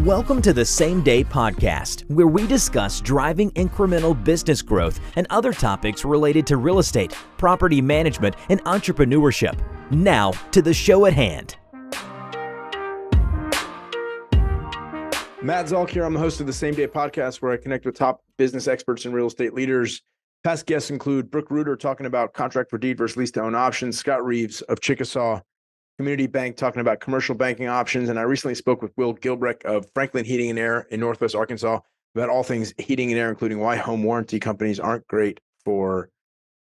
Welcome to the Same Day Podcast, where we discuss driving incremental business growth and other topics related to real estate, property management, and entrepreneurship. Now to the show at hand. Matt Zalk here. I'm the host of the Same Day Podcast, where I connect with top business experts and real estate leaders. Past guests include Brooke Reuter talking about contract for deed versus lease to own options, Scott Reeves of Chickasaw Community Bank talking about commercial banking options, and I recently spoke with Will Gilbrecht of Franklin Heating and Air in Northwest Arkansas about all things heating and air, including why home warranty companies aren't great for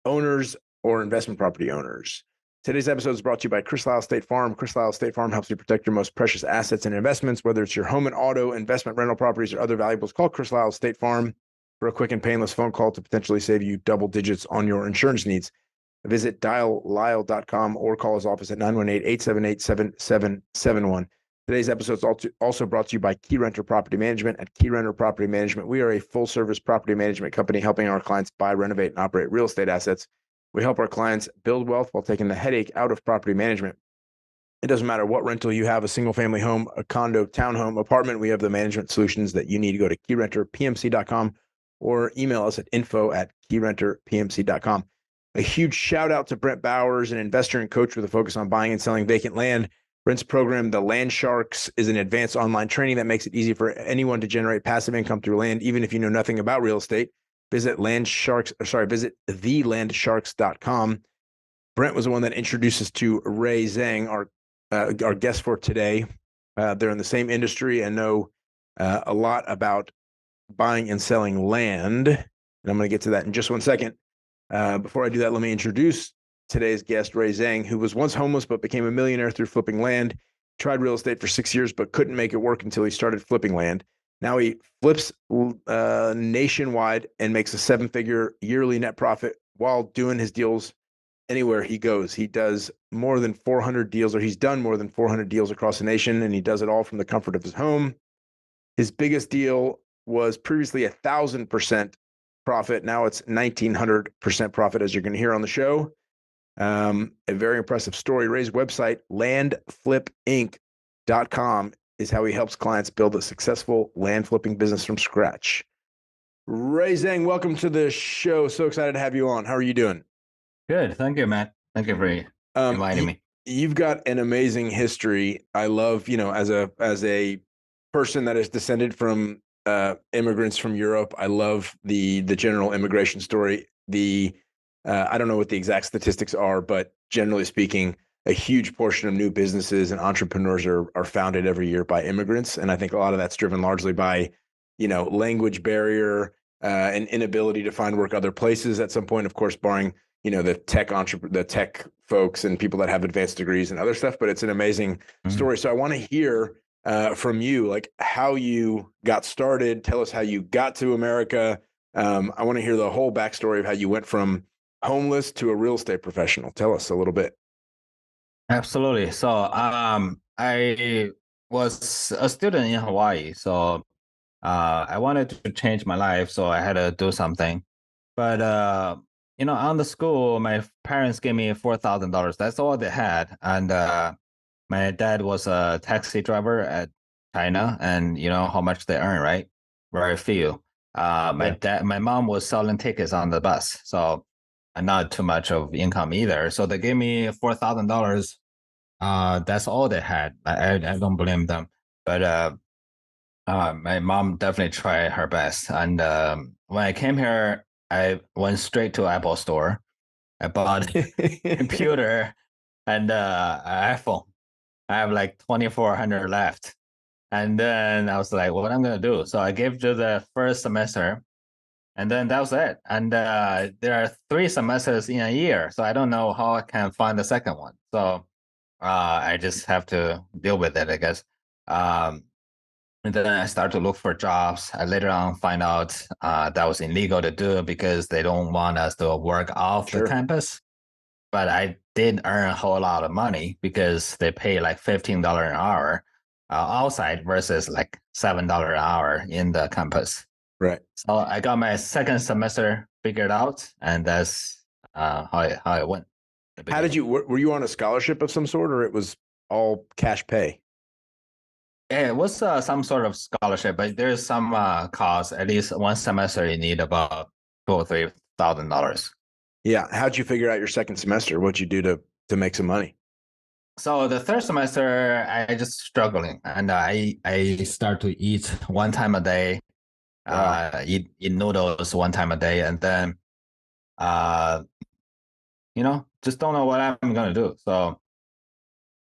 owners or investment property owners. Today's episode is brought to you by Chris Lyle State Farm. Chris Lyle State Farm helps you protect your most precious assets and investments, whether it's your home and auto, investment, rental properties, or other valuables. Call Chris Lyle State Farm for a quick and painless phone call to potentially save you double digits on your insurance needs. Visit diallyle.com or call his office at 918-878-7771. Today's episode is also brought to you by Key Renter Property Management. At Key Renter Property Management, we are a full-service property management company helping our clients buy, renovate, and operate real estate assets. We help our clients build wealth while taking the headache out of property management. It doesn't matter what rental you have, a single-family home, a condo, townhome, apartment, we have the management solutions that you need. To go to keyrenterpmc.com or email us at info@keyrenterpmc.com. A huge shout out to Brent Bowers, an investor and coach with a focus on buying and selling vacant land. Brent's program, The Land Sharks, is an advanced online training that makes it easy for anyone to generate passive income through land, even if you know nothing about real estate. Visit thelandsharks.com. Brent was the one that introduced us to Ray Zhang, our guest for today. They're in the same industry and know a lot about buying and selling land. And I'm going to get to that in just one second. Before I do that, let me introduce today's guest, Ray Zhang, who was once homeless but became a millionaire through flipping land. Tried real estate for 6 years but couldn't make it work until he started flipping land. Now he flips nationwide and makes a seven-figure yearly net profit while doing his deals anywhere he goes. He does more than 400 deals, or he's done more than 400 deals across the nation, and he does it all from the comfort of his home. His biggest deal was previously 1,000% profit. Now it's 1,900% profit, as you're going to hear on the show. A very impressive story. Ray's website, landflipinc.com, is how he helps clients build a successful land flipping business from scratch. Ray Zhang, welcome to the show. So excited to have you on. How are you doing? Good. Thank you, Matt. Thank you for inviting me. You've got an amazing history. I love, as a person that is descended from immigrants from Europe. I love the general immigration story. I don't know what the exact statistics are, but generally speaking, a huge portion of new businesses and entrepreneurs are founded every year by immigrants. And I think a lot of that's driven largely by, language barrier and inability to find work other places at some point, of course, barring, the tech folks and people that have advanced degrees and other stuff. But it's an amazing story. So I want to hear from you, like how you got started. Tell us how you got to America. I want to hear the whole backstory of how you went from homeless to a real estate professional. Tell us a little bit. Absolutely. So I was a student in Hawaii. So I wanted to change my life. So I had to do something. But, on the school, my parents gave me $4,000. That's all they had. And my dad was a taxi driver at China, and you know how much they earn, right? Very few. My mom was selling tickets on the bus, so not too much of income either. So they gave me $4,000. That's all they had. I don't blame them, but my mom definitely tried her best. And when I came here, I went straight to Apple Store. I bought a computer and an iPhone. I have like 2,400 left. And then I was like, what I'm going to do? So I gave to the first semester, and then that was it. And there are 3 semesters in a year. So I don't know how I can find the second one. So I just have to deal with it, I guess. And then I started to look for jobs. I later on find out that was illegal to do because they don't want us to work off the campus. But I did earn a whole lot of money because they pay like $15 an hour outside versus like $7 an hour in the campus. Right. So I got my second semester figured out, and that's how it went. How did you? Were you on a scholarship of some sort, or it was all cash pay? It was some sort of scholarship, but there's some cost. At least one semester, you need about $2 or $3,000. Yeah. How'd you figure out your second semester? What'd you do to make some money? So the third semester, I just struggling, and I start to eat one time a day, Wow. eat noodles one time a day, and then uh, just don't know what I'm gonna do. So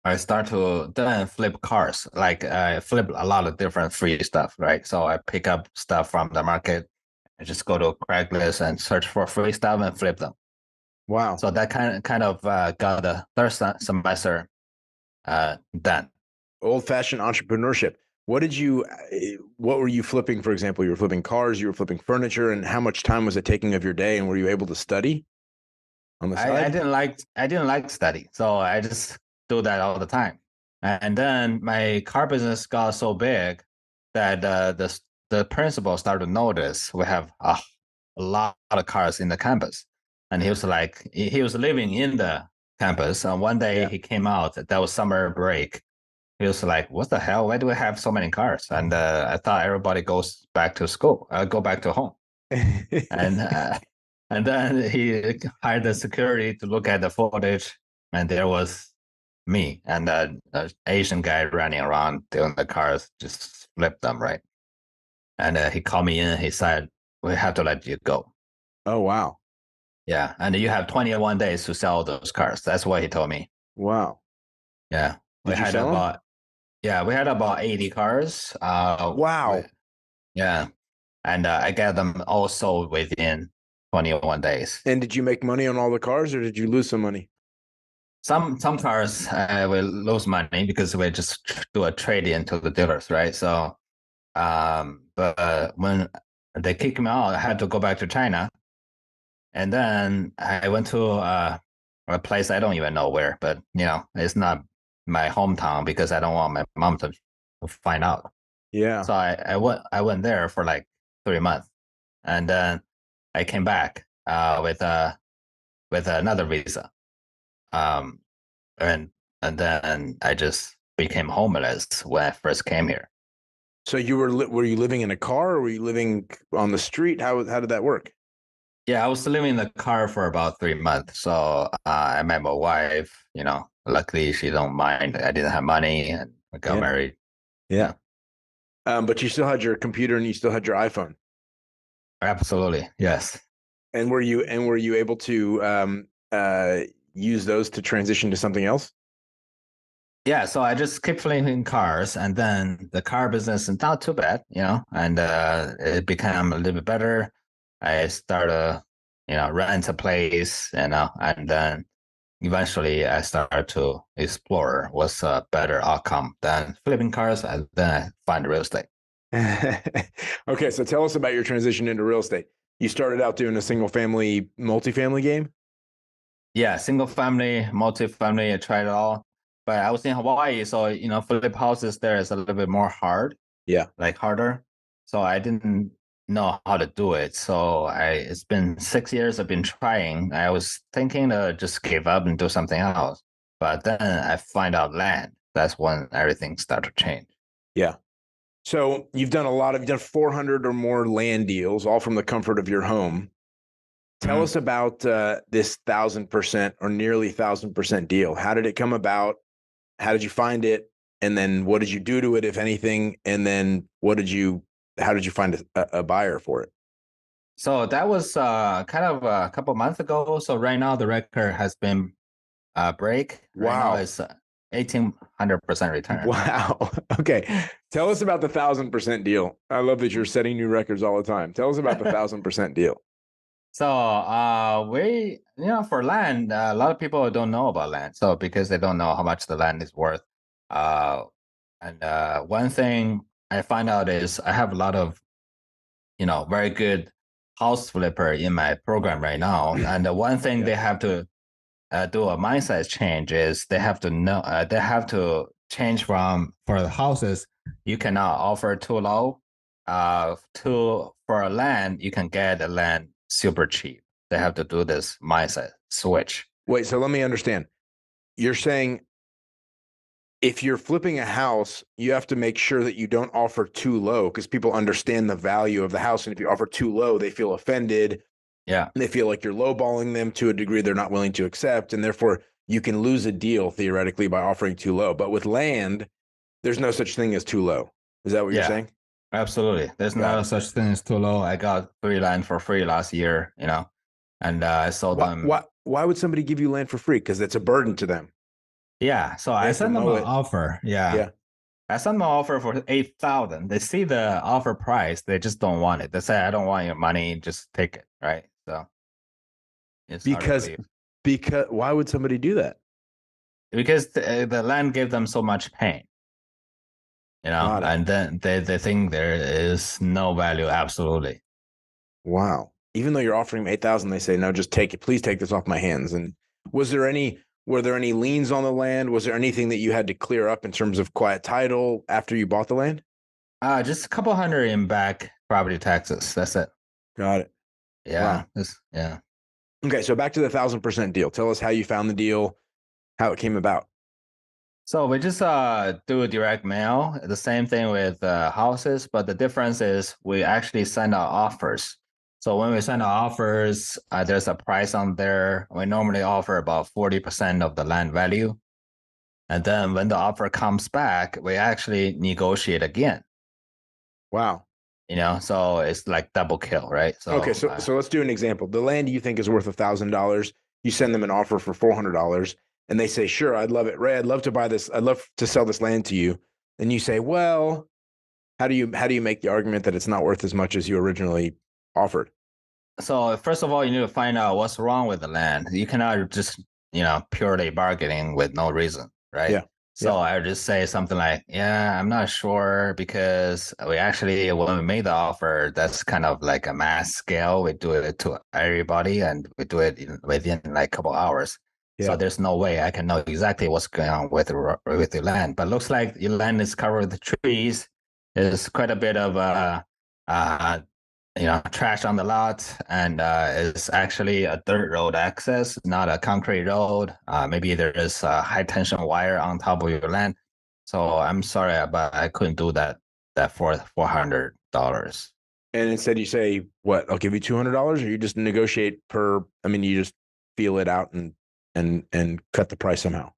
I start to then flip cars, like I flip a lot of different free stuff, right? So I pick up stuff from the market. I just go to Craigslist and search for free stuff and flip them. Wow. So that kind of got the third semester done. Old fashioned entrepreneurship. What were you flipping? For example, you were flipping cars, you were flipping furniture, and how much time was it taking of your day? And were you able to study on the I side? didn't like study, so I just do that all the time. And then my car business got so big that the principal started to notice we have a lot of cars in the campus, and he was like, he was living in the campus, and one day Yeah. he came out. That was summer break. He was like, "What the hell? Why do we have so many cars?" And I thought everybody goes back to school, go back to home, and and then he hired the security to look at the footage, and there was me and an Asian guy running around doing the cars, just flip them, right? And he called me in. He said, "We have to let you go." Oh, wow. Yeah, and you have 21 days to sell those cars. That's what he told me. Wow. Yeah, we Did you had sell them? about we had about 80 cars. Wow. Yeah, and I got them all sold within 21 days. And did you make money on all the cars or did you lose some money? Some cars will lose money because we just do a trade into the dealers, right? So, but when they kicked me out, I had to go back to China, and then I went to a place I don't even know where, but it's not my hometown because I don't want my mom to find out. Yeah. So I went there for like 3 months, and then I came back with another visa. Um, and and then I just became homeless when I first came here. So were you living in a car or were you living on the street? How did that work? Yeah, I was living in the car for about 3 months. So I met my wife. Luckily she don't mind. I didn't have money, and I got Yeah. married. Yeah. Yeah, But you still had your computer and you still had your iPhone. absolutely. Yes. And were you able to use those to transition to something else? Yeah, so I just keep flipping cars, and then the car business is not too bad, and it became a little bit better. I started, rent a place, and then eventually I started to explore what's a better outcome than flipping cars, and then I find real estate. Okay, so tell us about your transition into real estate. You started out doing a single family, multifamily game? Yeah, single family, multi-family, I tried it all. But I was in Hawaii, so flip houses there is a little bit more hard, Yeah. like harder. So I didn't know how to do it. So it's been 6 years I've been trying. I was thinking to just give up and do something else. But then I find out land. That's when everything started to change. Yeah. So you've done 400 or more land deals, all from the comfort of your home. Tell Mhm. us about this 1,000% or nearly 1,000% deal. How did it come about? How did you find it? And then what did you do to it, if anything? And then how did you find a buyer for it? So that was kind of a couple months ago. So right now the record has been break. Right now Wow. it's 1,800% return. Wow. Okay. Tell us about the 1,000% deal. I love that you're setting new records all the time. Tell us about the 1,000% deal. So we, for land, a lot of people don't know about land. So because they don't know how much the land is worth. Uh, and one thing I find out is I have a lot of, very good house flipper in my program right now. And the one thing Yeah. they have to do a mindset change is they have to know, they have to change from, for the houses, you cannot offer too low. For a land, you can get a land super cheap. They have to do this mindset switch. Wait, so let me understand. You're saying if you're flipping a house, you have to make sure that you don't offer too low because people understand the value of the house. And if you offer too low, they feel offended. Yeah. They feel like you're lowballing them to a degree they're not willing to accept. And therefore, you can lose a deal theoretically by offering too low. But with land, there's no such thing as too low. Is that what you're saying? Absolutely. There's no such thing as too low. I got 3 land for free last year, and I sold them. Why would somebody give you land for free? Because it's a burden to them. Yeah. So I sent them an offer. Yeah. I sent them an offer for 8,000. They see the offer price. They just don't want it. They say, I don't want your money. Just take it. Right. So it's because why would somebody do that? Because the land gave them so much pain. And then they think there is no value. Absolutely. Wow. Even though you're offering them 8,000, they say, no, just take it. Please take this off my hands. And were there any liens on the land? Was there anything that you had to clear up in terms of quiet title after you bought the land? Just a couple hundred in back property taxes. That's it. Got it. Yeah. Wow. Okay. So back to the 1,000% deal. Tell us how you found the deal, how it came about. So we just do a direct mail, the same thing with houses, but the difference is we actually send out offers. So when we send out offers, there's a price on there. We normally offer about 40% of the land value. And then when the offer comes back, we actually negotiate again. Wow. So it's like double kill, right? So okay, so let's do an example. The land you think is worth $1,000. You send them an offer for $400. And they say, sure, I'd love it. Ray, I'd love to buy this. I'd love to sell this land to you. And you say, well, how do you make the argument that it's not worth as much as you originally offered? So first of all, you need to find out what's wrong with the land. You cannot just, purely bargaining with no reason, right? Yeah. So I would just say something like, yeah, I'm not sure because we actually, when we made the offer, that's kind of like a mass scale. We do it to everybody and we do it within like a couple hours. Yeah. So there's no way I can know exactly what's going on with the land. But looks like your land is covered with trees. There's quite a bit of trash on the lot, and it's actually a dirt road access, not a concrete road. Maybe there is a high tension wire on top of your land. So I'm sorry, but I couldn't do that for $400. And instead you say, what, I'll give you $200, or you just negotiate you just feel it out and cut the price somehow?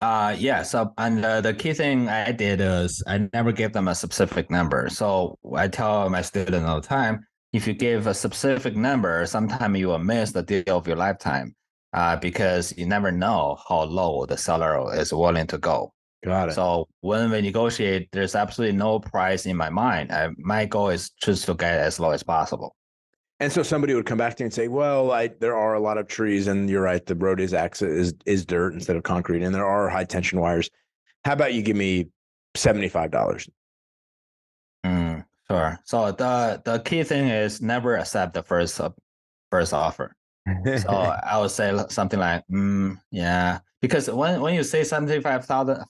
Yeah. So, and the key thing I did is I never gave them a specific number. So I tell my students all the time, if you give a specific number, sometime you will miss the deal of your lifetime, because you never know how low the seller is willing to go. Got it. So when we negotiate, there's absolutely no price in my mind. My goal is just to get as low as possible. And so somebody would come back to you and say, well, there are a lot of trees and you're right. The road is dirt instead of concrete. And there are high tension wires. How about you give me $75? Sure. So the key thing is never accept the first offer. So I would say something like, yeah, because when you say $75,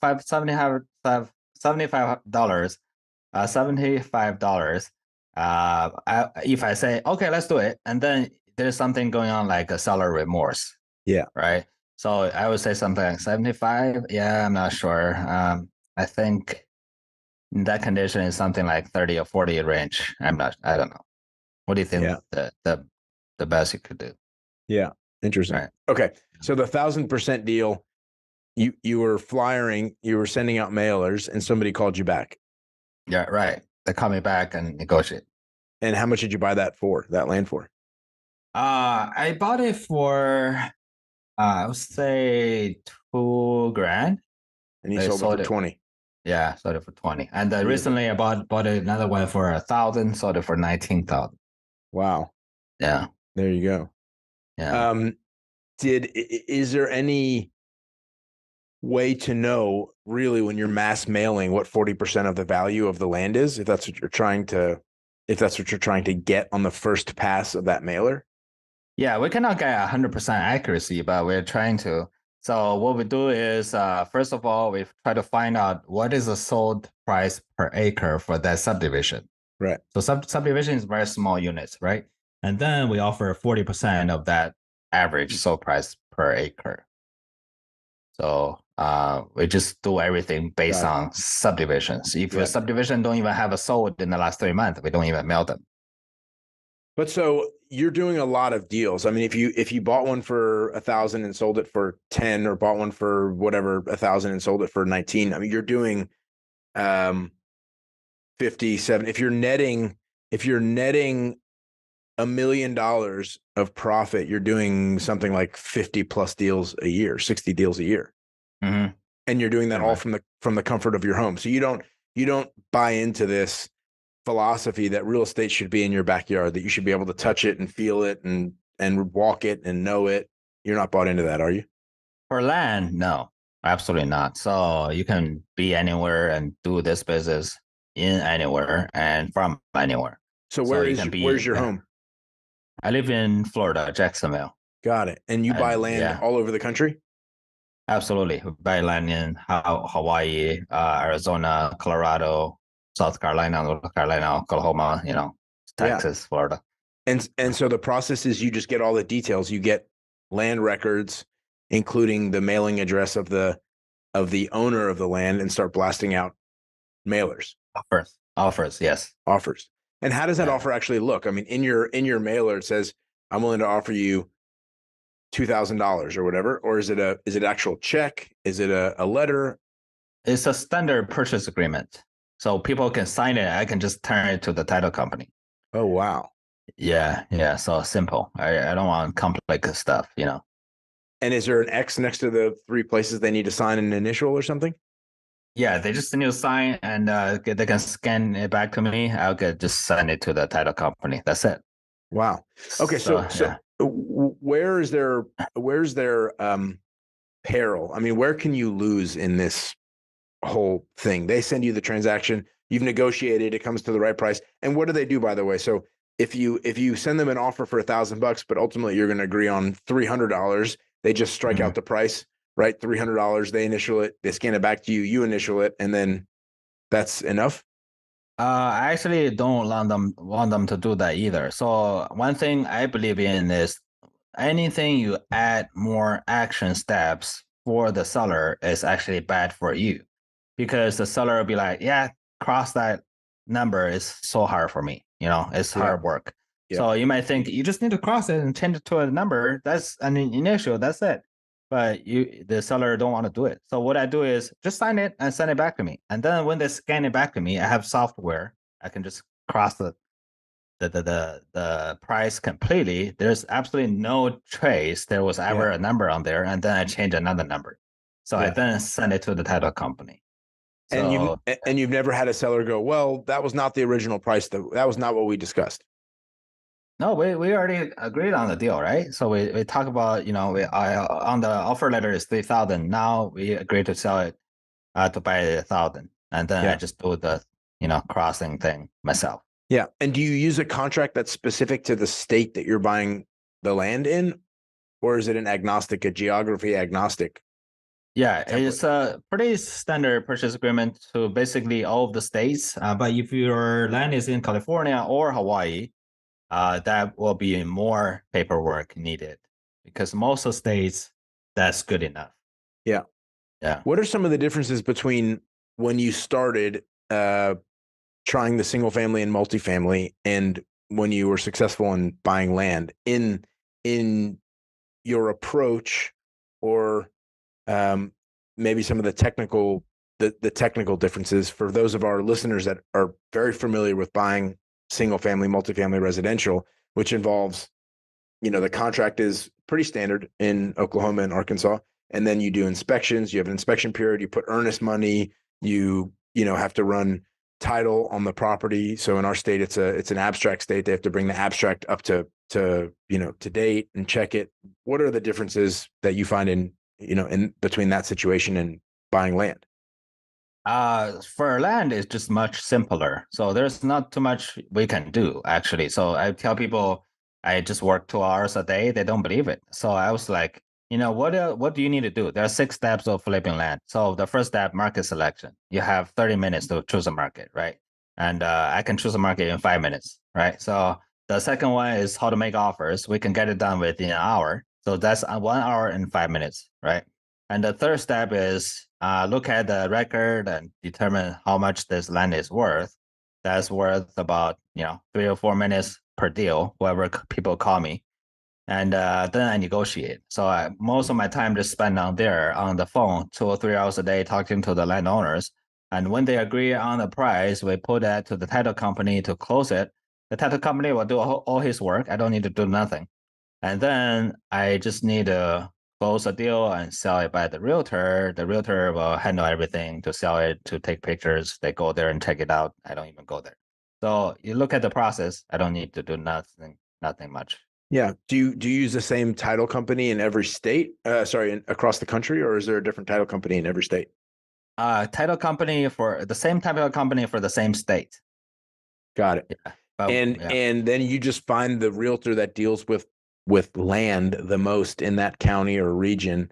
if I say, okay, let's do it, and then there's something going on like a seller remorse. Yeah. Right. So I would say something like 75. Yeah, I'm not sure. I think in that condition is something like 30 or 40 range. I don't know. What do you think the best you could do? Yeah. Interesting. Right. Okay. So the 1,000% deal, you were flyering, you were sending out mailers, and somebody called you back. Yeah, right. They call me back and negotiate. And how much did you buy that land for? I bought it for, I would say $2,000. And you sold it for 20. Yeah, sold it for 20. And recently I bought another one for 1,000, sold it for 19,000. Wow. Yeah. There you go. Yeah. Is there any way to know really when you're mass mailing what 40% of the value of the land is, if that's what you're trying to get on the first pass of that mailer? Yeah, we cannot get 100% accuracy, but we're trying to. So what we do is, first of all, we try to find out what is the sold price per acre for that subdivision. Right. So subdivision is very small units, right? And then we offer 40% of that average sold price per acre. So We just do everything based Got it. on subdivisions. If your Right. subdivision don't even have a sold in the last 3 months, we don't even mail them. But so you're doing a lot of deals. I mean, if you bought one for 1,000 and sold it for 10, or bought one for whatever 1,000 and sold it for 19, I mean, you're doing 57. If you're netting $1 million of profit, you're doing something like 50 plus deals a year, 60 deals a year. Mm-hmm. And you're doing that all from the comfort of your home. So you don't buy into this philosophy that real estate should be in your backyard, that you should be able to touch it and feel it and walk it and know it. You're not bought into that, are you? For land, no, absolutely not. So you can be anywhere and do this business in anywhere and from anywhere. So where's your home? I live in Florida, Jacksonville. Got it. And you buy land all over the country? Absolutely. We buy land in Hawaii, Arizona, Colorado, South Carolina, North Carolina, Oklahoma, Texas, Florida. And so the process is you just get all the details. You get land records, including the mailing address of the owner of the land, and start blasting out mailers. Offers, yes. Offers. And how does that offer actually look? I mean, in your mailer, it says, I'm willing to offer you $2,000 or whatever, or is it an actual check? Is it a letter? It's a standard purchase agreement. So people can sign it. I can just turn it to the title company. Oh, wow. Yeah. So simple. I don't want complex stuff, And is there an X next to the 3 places they need to sign an initial or something? Yeah, they just need to sign, and they can scan it back to me. I'll just send it to the title company. That's it. Wow. Okay. So where's their peril? I mean, where can you lose in this whole thing? They send you the transaction, you've negotiated, it comes to the right price. And what do they do, by the way? So if you send them an offer for $1,000, but ultimately you're going to agree on $300, they just strike out the price, right? $300, they initial it, they scan it back to you, you initial it, and then that's enough? I actually don't want them to do that either. So one thing I believe in is anything you add more action steps for the seller is actually bad for you, because the seller will be like, yeah, cross that number is so hard for me. It's hard work. Yeah. So you might think you just need to cross it and change it to a number. That's an initial, that's it. But the seller don't want to do it. So what I do is just sign it and send it back to me. And then when they scan it back to me, I have software. I can just cross the price completely. There's absolutely no trace there was ever a number on there, and then I change another number. So I then send it to the title company. So, and you've never had a seller go, well, that was not the original price. That was not what we discussed. No, we already agreed on the deal, right? So we talk about, on the offer letter is 3,000. Now we agreed to sell it to buy 1,000, and then I just do the crossing thing myself. Yeah. And do you use a contract that's specific to the state that you're buying the land in, or is it a geography agnostic? Yeah, it's a pretty standard purchase agreement to basically all of the states. But if your land is in California or Hawaii, that will be more paperwork needed, because most of the states, that's good enough. Yeah. What are some of the differences between when you started trying the single family and multifamily, and when you were successful in buying land, in your approach, or maybe some of the technical differences for those of our listeners that are very familiar with buying single family, multifamily residential, which involves, the contract is pretty standard in Oklahoma and Arkansas. And then you do inspections, you have an inspection period, you put earnest money, you have to run title on the property. So in our state, it's an abstract state. They have to bring the abstract up to date and check it. What are the differences that you find in between that situation and buying land? For land, it's just much simpler. So there's not too much we can do, actually. So I tell people I just work 2 hours a day. They don't believe it. So I was like, what do you need to do? There are 6 steps of flipping land. So the first step, market selection. You have 30 minutes to choose a market, right? And I can choose a market in 5 minutes, right? So the second one is how to make offers. We can get it done within an hour. So that's 1 hour and 5 minutes, right? And the third step is look at the record and determine how much this land is worth. That's worth about 3 or 4 minutes per deal, whoever people call me. And then I negotiate. So most of my time just spent on the phone, 2 or 3 hours a day talking to the landowners. And when they agree on the price, we put that to the title company to close it. The title company will do all his work. I don't need to do nothing. And then I just need to close a deal and sell it by the realtor. The realtor will handle everything to sell it, to take pictures. They go there and check it out. I don't even go there. So you look at the process. I don't need to do nothing much. Yeah. Do you use the same title company in every state? Across the country, or is there a different title company in every state? Title company for the same title company for the same state. Got it. Yeah. But, and then you just find the realtor that deals with land the most in that county or region,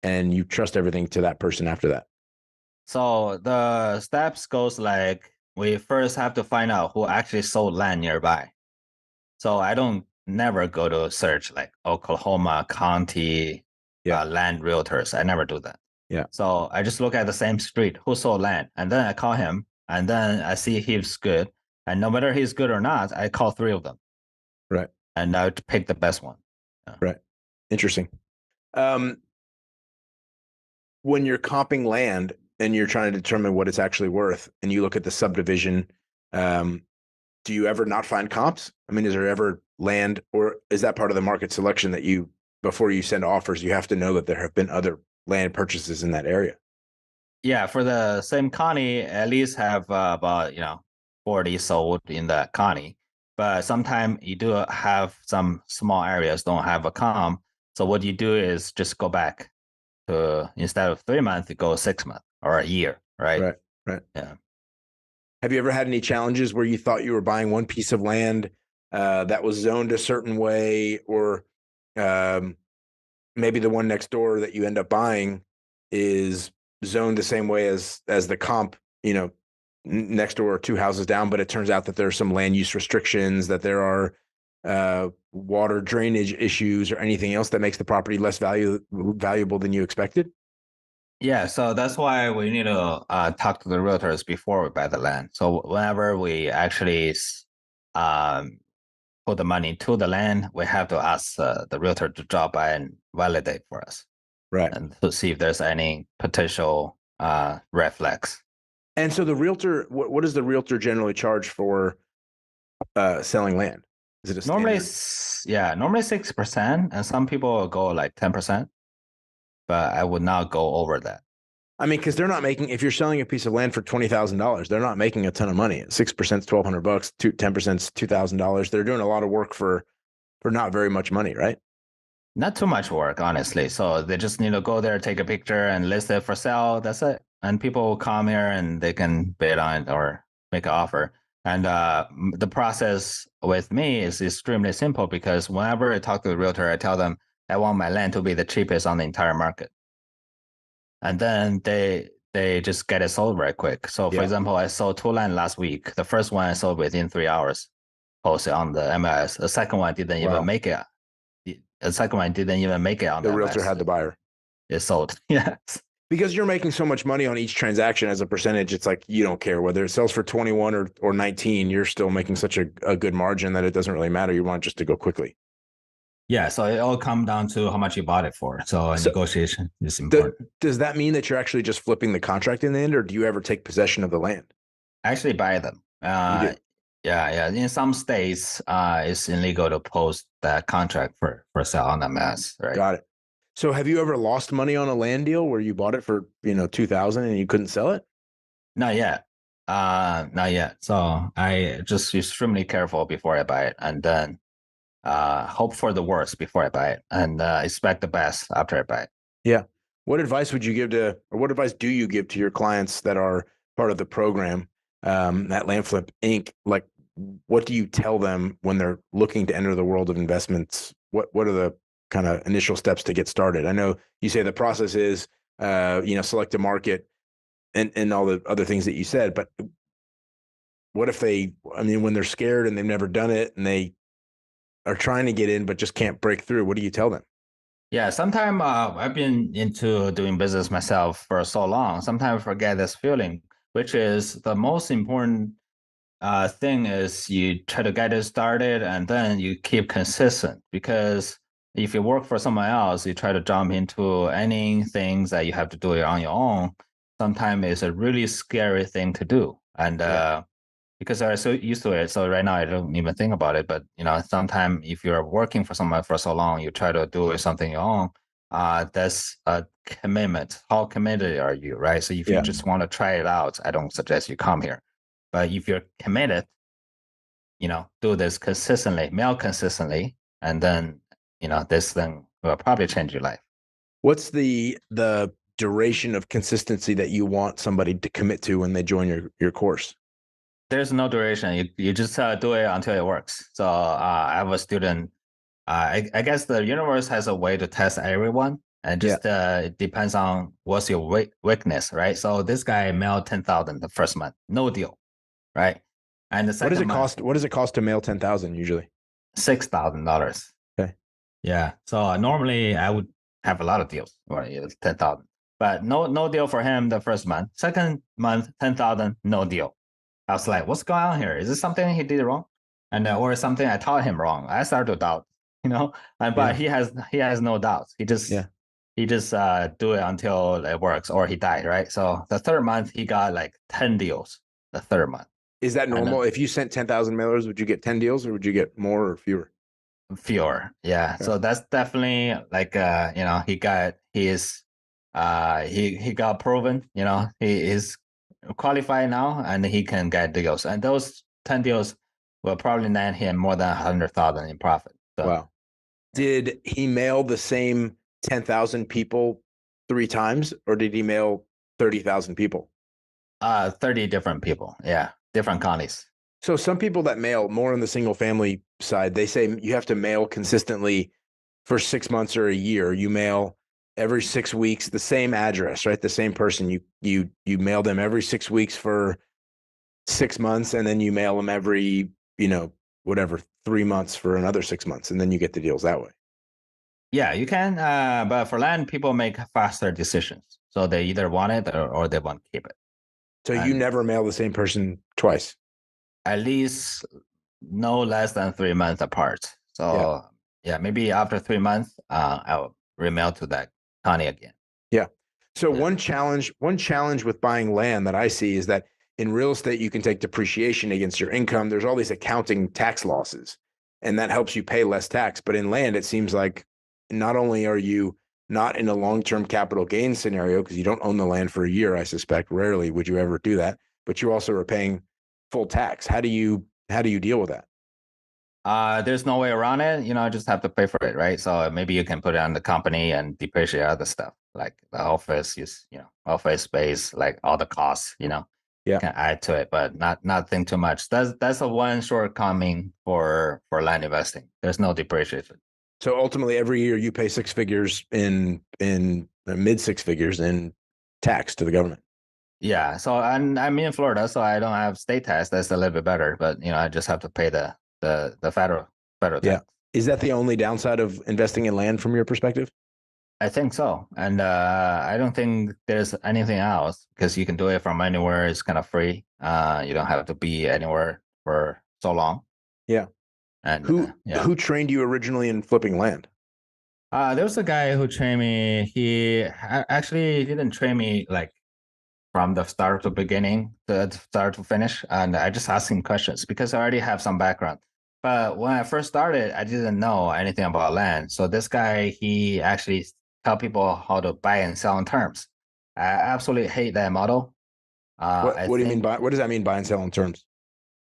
and you trust everything to that person after that. So the steps goes like, we first have to find out who actually sold land nearby. So I don't never go to search like Oklahoma County land realtors. I never do that. Yeah. So I just look at the same street, who sold land, and then I call him, and then I see he's good. And no matter he's good or not, I call 3 of them. Right. And I pick the best one. Yeah. Right. Interesting. When you're comping land and you're trying to determine what it's actually worth, and you look at the subdivision, do you ever not find comps? I mean, is there ever land, or is that part of the market selection that before you send offers, you have to know that there have been other land purchases in that area? Yeah, for the same county, at least have about 40 sold in that county. But sometimes you do have some small areas don't have a comp. So what you do is just go back to, instead of 3 months, you go 6 months or a year, right? Right. Yeah. Have you ever had any challenges where you thought you were buying one piece of land that was zoned a certain way, or maybe the one next door that you end up buying is zoned the same way as the comp, next door or 2 houses down, but it turns out that there are some land use restrictions, that there are water drainage issues or anything else that makes the property less valuable than you expected? Yeah, so that's why we need to talk to the realtors before we buy the land. So whenever we actually put the money to the land, we have to ask the realtor to drop by and validate for us. Right. And to see if there's any potential red flags. And so the realtor, what does the realtor generally charge for selling land? Is it a normally, standard? normally 6%, and some people go like 10%, but I would not go over that. I mean, because they're not making, if you're selling a piece of land for $20,000, they're not making a ton of money. 6% is $1,200, 10% is $2,000. They're doing a lot of work for not very much money, right? Not too much work, honestly. So they just need to go there, take a picture, and list it for sale. That's it. And people will come here and they can bid on it or make an offer. And the process with me is extremely simple, because whenever I talk to the realtor, I tell them I want my land to be the cheapest on the entire market. And then they just get it sold very quick. So for example, I sold 2 land last week. The first one I sold within 3 hours, posted on the MLS. The second one didn't even make it. The second one didn't even make it on the realtor MLS. had the buyer. It sold. Yes. Because you're making so much money on each transaction as a percentage, it's like you don't care whether it sells for 21 or 19. You're still making such a good margin that it doesn't really matter. You want just to go quickly. Yeah, so it all comes down to how much you bought it for. So negotiation is important. Does that mean that you're actually just flipping the contract in the end, or do you ever take possession of the land? I actually buy them. You do? Yeah. In some states, it's illegal to post that contract for sale on MLS, right? Got it. So have you ever lost money on a land deal where you bought it for, $2,000 and you couldn't sell it? Not yet. Not yet. So I just extremely careful before I buy it, and then hope for the worst before I buy it, and expect the best after I buy it. Yeah. What advice would you give what advice do you give to your clients that are part of the program at Land Flip Inc.? Like, what do you tell them when they're looking to enter the world of investments? What are the kind of initial steps to get started? I know you say the process is, select a market and all the other things that you said, but what if when they're scared and they've never done it and they are trying to get in, but just can't break through, what do you tell them? Yeah, sometimes I've been into doing business myself for so long. Sometimes I forget this feeling, which is the most important thing is you try to get it started and then you keep consistent. Because if you work for someone else, you try to jump into any things that you have to do it on your own. Sometimes it's a really scary thing to do, and Yeah. because I'm so used to it. So right now I don't even think about it. But sometimes if you're working for someone for so long, you try to do something your own. That's a commitment. How committed are you, right? So if you Yeah. just want to try it out, I don't suggest you come here. But if you're committed, do this consistently, mail consistently, and then this thing will probably change your life. What's the duration of consistency that you want somebody to commit to when they join your course? There's no duration. You just do it until it works. So I have a student. I guess the universe has a way to test everyone, and Yeah. just it depends on what's your weakness, right? So this guy mailed 10,000 the first month, no deal, right? And the What does second it month, cost? What does it cost to mail 10,000 usually? $6,000. Okay. Yeah. So normally I would have a lot of deals, or 10,000, but no deal for him the first month. Second month, 10,000, no deal. I was like, what's going on here? Is this something he did wrong? And or something I taught him wrong? I started to doubt, And but he has no doubts. Yeah. He just do it until it works, or he died, right? So the third month he got like 10 deals. The third month, Is that and normal? If you sent 10,000 mailers, would you get 10 deals or would you get more or fewer? fewer, yeah. Okay. So that's definitely like he got proven. He is qualified now, and he can get deals. And those 10 deals will probably net him more than 100,000 in profit. So Wow. Did he mail the same 10,000 people 3 times or did he mail 30,000 people? 30 different people, yeah, different counties. So some people that mail more on the single family side, they say you have to mail consistently for 6 months or a year. You mail every 6 weeks, the same address, right? The same person. You mail them every 6 weeks for 6 months, and then you mail them every, whatever, 3 months for another 6 months, and then you get the deals that way. Yeah, you can, but for land, people make faster decisions. So they either want it, or they want to keep it. So you And never mail the same person twice. at least no less than 3 months apart. Yeah. So yeah, maybe after 3 months, I'll remail to that county again. Yeah. So Yeah. one challenge with buying land that I see is that in real estate, you can take depreciation against your income. There's all these accounting tax losses, and that helps you pay less tax. But in land, it seems like not only are you not in a long-term capital gain scenario because you don't own the land for a year, I suspect, rarely would you ever do that, but you also are paying full tax. How do you deal with that? There's no way around it. I just have to pay for it, right? So maybe you can put it on the company and depreciate other stuff, like the office, office space, like all the costs, Yeah. can add to it, but nothing too much. That's a one shortcoming for land investing. There's no depreciation. So ultimately, every year you pay six figures in mid six figures in tax to the government. Yeah. So I'm in Florida, so I don't have state tax. That's a little bit better, but I just have to pay the federal Yeah. tax. Is that the only downside of investing in land from your perspective? I think so, and I don't think there's anything else because you can do it from anywhere. It's kind of free. You don't have to be anywhere for so long. Yeah. And who trained you originally in flipping land? There was a guy who trained me. He actually didn't train me like from the start to beginning, the start to finish, and I just asked him questions because I already have some background. But when I first started, I didn't know anything about land. So this guy, he actually tell people how to buy and sell on terms. I absolutely hate that model. What do you mean by what does that mean, buy and sell on terms?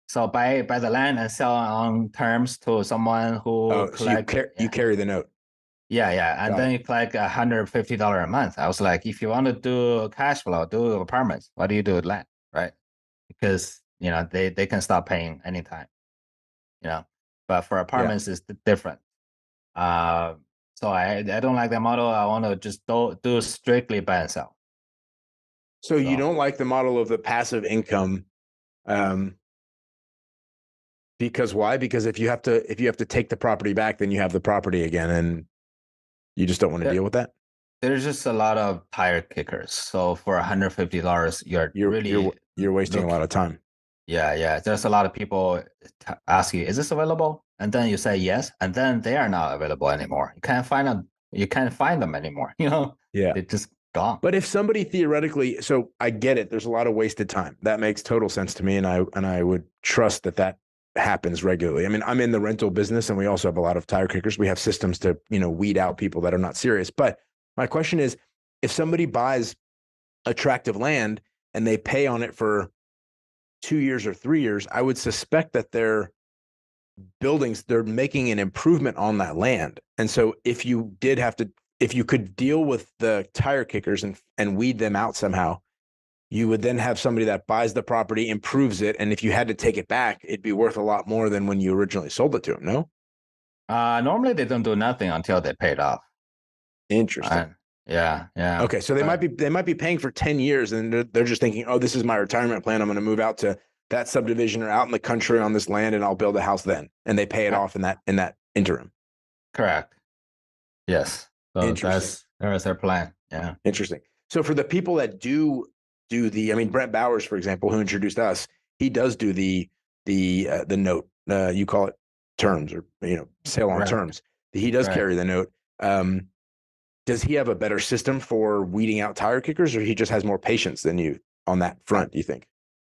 So buy the land and sell on terms to someone who So you collect. you carry the note. Yeah, and Got then it. you collect $150 a month. I was like, if you want to do cash flow, do apartments. What do you do with land, right? Because they can stop paying anytime. But for Yeah. apartments, it's different. Uh, so I don't like that model. I want to just do strictly buy and sell. So you So don't like the model of the passive income, um, because why? Because if you have to take the property back, then you have the property again, and You just don't want to deal with that? There's just a lot of tire kickers. So for $150, You're wasting a lot of time. Yeah. There's a lot of people ask you, is this available? And then you say yes, and then they are not available anymore. You can't find them. You can't find them anymore. Yeah. They're just gone. But if somebody theoretically, so I get it, there's a lot of wasted time. That makes total sense to me, and I would trust that happens regularly. I mean, I'm in the rental business, and we also have a lot of tire kickers. We have systems to weed out people that are not serious. But my question is, if somebody buys a tract of land and they pay on it for 2 years or 3 years, I would suspect that they're making an improvement on that land. And so if you could deal with the tire kickers and weed them out somehow, you would then have somebody that buys the property, improves it, and if you had to take it back, it'd be worth a lot more than when you originally sold it to them, no? Normally they don't do nothing until they pay it off. Interesting. Yeah. Okay, so they might be paying for 10 years, and they're just thinking, oh, this is my retirement plan. I'm going to move out to that subdivision or out in the country on this land, and I'll build a house then. And they pay it off in that interim. Correct. Yes. So Interesting. That's their plan. Yeah. Interesting. So for the people that do Brent Bowers, for example, who introduced us, he does do the note. You call it terms or sale on terms. He does carry the note. Does he have a better system for weeding out tire kickers, or he just has more patience than you on that front, do you think?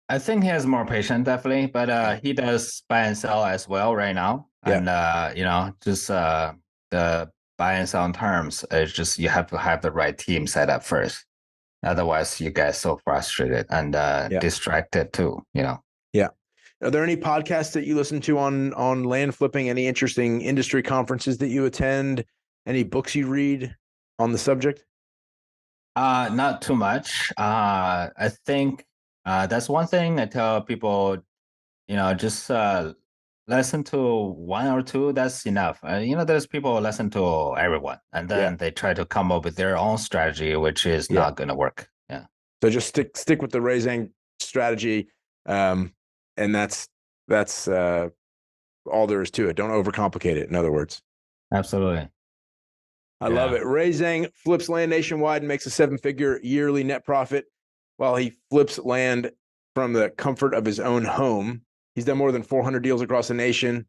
I think he has more patience, definitely, but he does buy and sell as well right now. Yeah. And, just the buy and sell on terms, it's just you have to have the right team set up first. Otherwise, you get so frustrated and distracted too, Yeah. Are there any podcasts that you listen to on land flipping? Any interesting industry conferences that you attend? Any books you read on the subject? Not too much. I think that's one thing I tell people, just listen to one or two. That's enough. There's people who listen to everyone, and then they try to come up with their own strategy, which is not going to work. Yeah. So just stick with the Ray Zhang strategy, and that's all there is to it. Don't overcomplicate it. In other words. Absolutely. I love it. Ray Zhang flips land nationwide and makes a 7-figure yearly net profit while he flips land from the comfort of his own home. He's done more than 400 deals across the nation.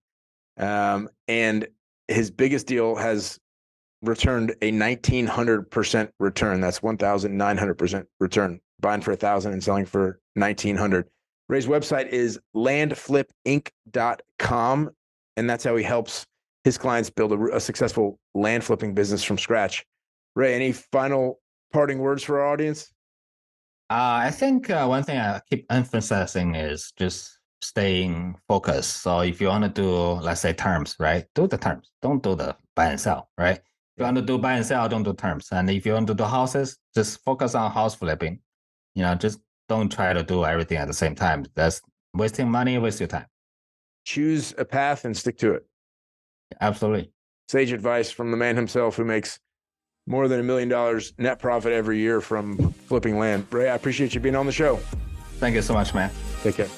And his biggest deal has returned a 1,900% return. That's 1,900% return, buying for $1,000 and selling for $1,900. Ray's website is landflipinc.com, and that's how he helps his clients build a successful land flipping business from scratch. Ray, any final parting words for our audience? I think one thing I keep emphasizing is just staying focused. So if you want to do, let's say, terms, right? Do the terms. Don't do the buy and sell, right? If you want to do buy and sell, don't do terms. And if you want to do houses, just focus on house flipping. Just don't try to do everything at the same time. That's wasting money, waste your time. Choose a path and stick to it. Absolutely. Sage advice from the man himself who makes more than $1 million net profit every year from flipping land. Ray, I appreciate you being on the show. Thank you so much, man. Take care.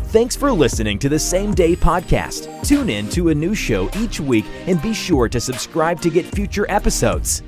Thanks for listening to the Same Day Podcast. Tune in to a new show each week and be sure to subscribe to get future episodes.